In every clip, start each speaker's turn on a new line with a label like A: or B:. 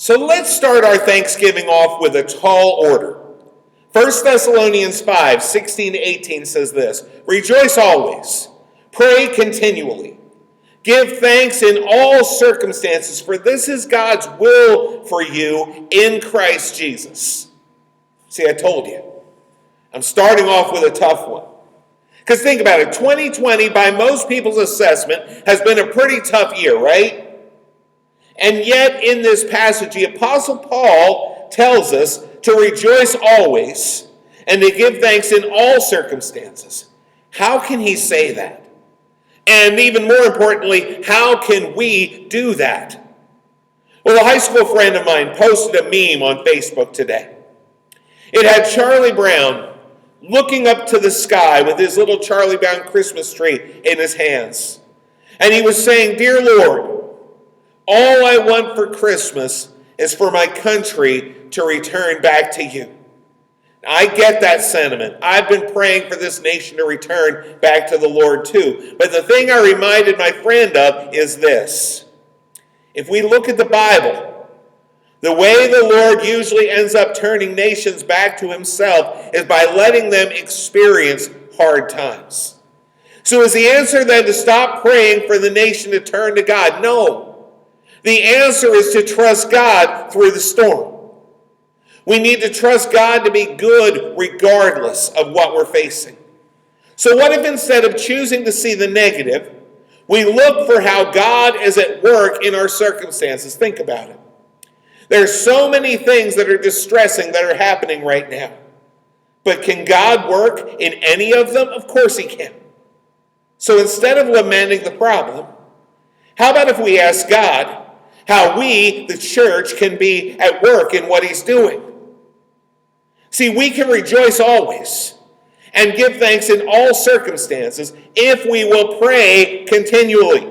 A: So let's start our Thanksgiving off with a tall order. 1 Thessalonians 5, 16 to 18 says this, "Rejoice always, pray continually. Give thanks in all circumstances, for this is God's will for you in Christ Jesus." See, I told you. I'm starting off with a tough one. Because think about it, 2020, by most people's assessment, has been a pretty tough year, right? And yet, in this passage, the Apostle Paul tells us to rejoice always and to give thanks in all circumstances. How can he say that? And even more importantly, how can we do that? Well, a high school friend of mine posted a meme on Facebook today. It had Charlie Brown looking up to the sky with his little Charlie Brown Christmas tree in his hands. And he was saying, "Dear Lord, all I want for Christmas is for my country to return back to you." I get that sentiment. I've been praying for this nation to return back to the Lord too. But the thing I reminded my friend of is this. If we look at the Bible, the way the Lord usually ends up turning nations back to himself is by letting them experience hard times. So is the answer then to stop praying for the nation to turn to God? No. The answer is to trust God through the storm. We need to trust God to be good regardless of what we're facing. So what if instead of choosing to see the negative, we look for how God is at work in our circumstances? Think about it. There's so many things that are distressing that are happening right now. But can God work in any of them? Of course he can. So instead of lamenting the problem, how about if we ask God how we, the church, can be at work in what he's doing? See, we can rejoice always and give thanks in all circumstances if we will pray continually.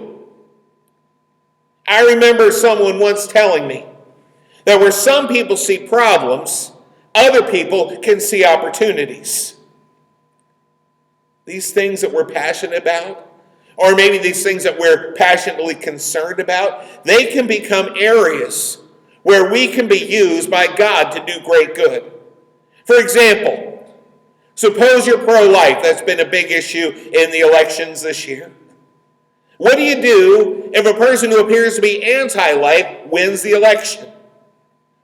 A: I remember someone once telling me that where some people see problems, other people can see opportunities. These things that we're passionate about, or maybe these things that we're passionately concerned about, they can become areas where we can be used by God to do great good. For example, suppose you're pro-life. That's been a big issue in the elections this year. What do you do if a person who appears to be anti-life wins the election?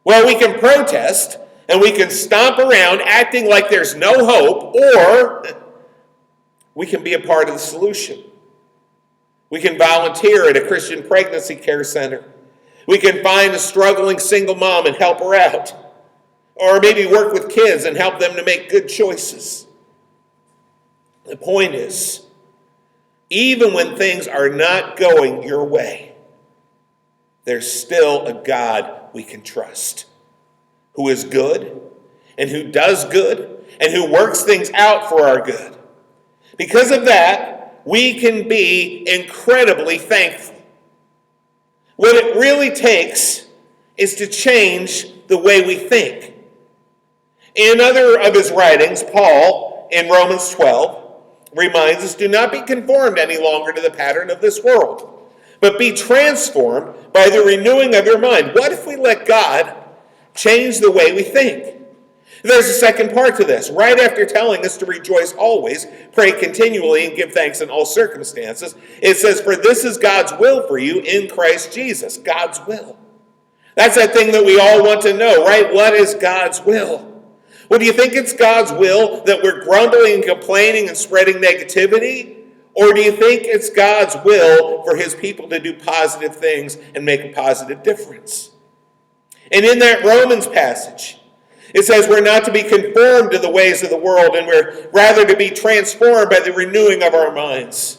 A: Well, we can protest and we can stomp around acting like there's no hope, or we can be a part of the solution. We can volunteer at a Christian pregnancy care center. We can find a struggling single mom and help her out. Or maybe work with kids and help them to make good choices. The point is, even when things are not going your way, there's still a God we can trust, who is good and who does good and who works things out for our good. Because of that, we can be incredibly thankful. What it really takes is to change the way we think. In another of his writings, Paul, in Romans 12, reminds us, "Do not be conformed any longer to the pattern of this world, but be transformed by the renewing of your mind." What if we let God change the way we think? There's a second part to this. Right after telling us to rejoice always, pray continually, and give thanks in all circumstances, it says, "For this is God's will for you in Christ Jesus." God's will. That's that thing that we all want to know, right? What is God's will? Well, do you think it's God's will that we're grumbling and complaining and spreading negativity? Or do you think it's God's will for his people to do positive things and make a positive difference? And in that Romans passage, it says we're not to be conformed to the ways of the world, and we're rather to be transformed by the renewing of our minds.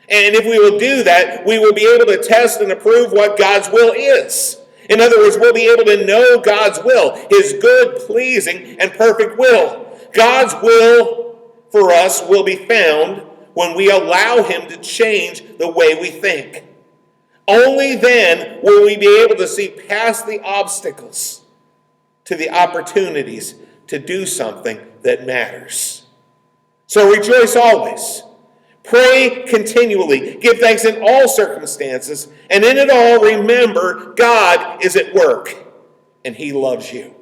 A: And if we will do that, we will be able to test and approve what God's will is. In other words, we'll be able to know God's will, his good, pleasing, and perfect will. God's will for us will be found when we allow him to change the way we think. Only then will we be able to see past the obstacles to the opportunities to do something that matters. So rejoice always. Pray continually. Give thanks in all circumstances. And in it all, remember, God is at work. and he loves you.